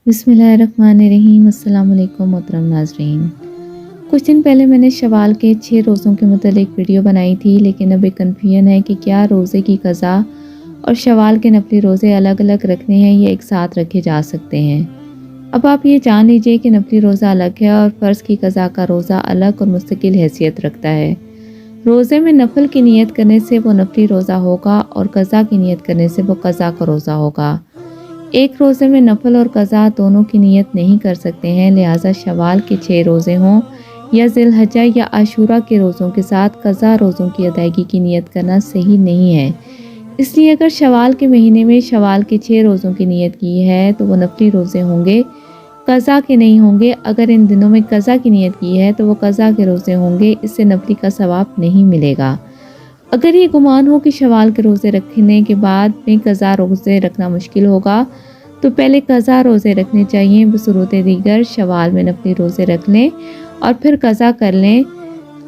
बिस्मिल्लाहिर्रहमानिर्रहीम। अस्सलाम वालेकुम मोहतरम नाज़रीन। कुछ दिन पहले मैंने शवाल के 6 रोज़ों के मुतालिक वीडियो बनाई थी, लेकिन अब एक कन्फ्यूजन है कि क्या रोज़े की क़ज़ा और शवाल के नफली रोज़े अलग अलग रखने हैं या एक साथ रखे जा सकते हैं। अब आप ये जान लीजिए कि नफली रोज़ा अलग है और फ़र्ज़ की क़ज़ा का रोज़ा अलग और मुस्तकिल हैसियत रखता है। रोज़े में नफल की नीयत करने से वो नफली रोज़ा होगा और क़ज़ा की नीयत करने से वो क़ज़ा का रोज़ा होगा। एक रोज़े में नफल और क़ज़ा दोनों की नीयत नहीं कर सकते हैं, लिहाजा शवाल के 6 रोज़े हों या ज़िलहज्जा या आशूरा के रोज़ों के साथ क़ज़ा रोज़ों की अदायगी की नीयत करना सही नहीं है। इसलिए अगर शवाल के महीने में शवाल के 6 रोज़ों की नीयत की है तो वो नफली रोज़े होंगे, क़ज़ा के नहीं होंगे। अगर इन दिनों में क़ज़ा की नीयत की है तो वो क़ज़ा के रोज़े होंगे, इससे नफली का सवाब नहीं मिलेगा। अगर ये गुमान हो कि शवाल के रोज़े रखने के बाद में क़ज़ा रोज़े रखना मुश्किल होगा, तो पहले क़ज़ा रोज़े रखने चाहिए। बसूरत दीगर शवाल में नफली रोज़े रख लें और फिर क़ज़ा कर लें।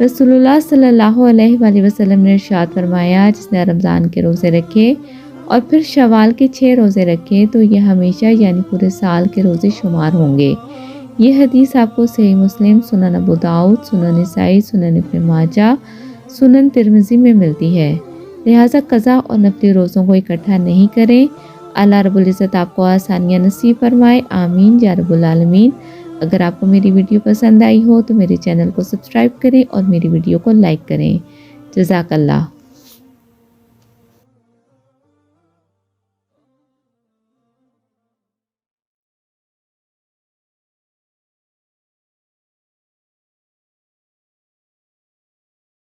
रसूलुल्लाह सल्लल्लाहु अलैहि वसल्लम ने इरशाद फरमाया, जिसने रमज़ान के रोज़े रखे और फिर शवाल के 6 रोज़े रखे तो ये हमेशा यानी पूरे साल के रोज़े शुमार होंगे। ये हदीस आपको सही मुस्लिम, सुनन अबू दाऊद, सुनन नसाई, सुनन इब्न माजा, सुनन तिर्मिज़ी में मिलती है। लिहाजा क़ज़ा और नफली रोज़ों को इकट्ठा नहीं करें। अल्लाह रब्बुल इज़्ज़त आपको आसानियाँ नसीब फरमाए, आमीन या रब्बुल आलमीन। अगर आपको मेरी वीडियो पसंद आई हो तो मेरे चैनल को सब्सक्राइब करें और मेरी वीडियो को लाइक करें। जज़ाकल्लाह।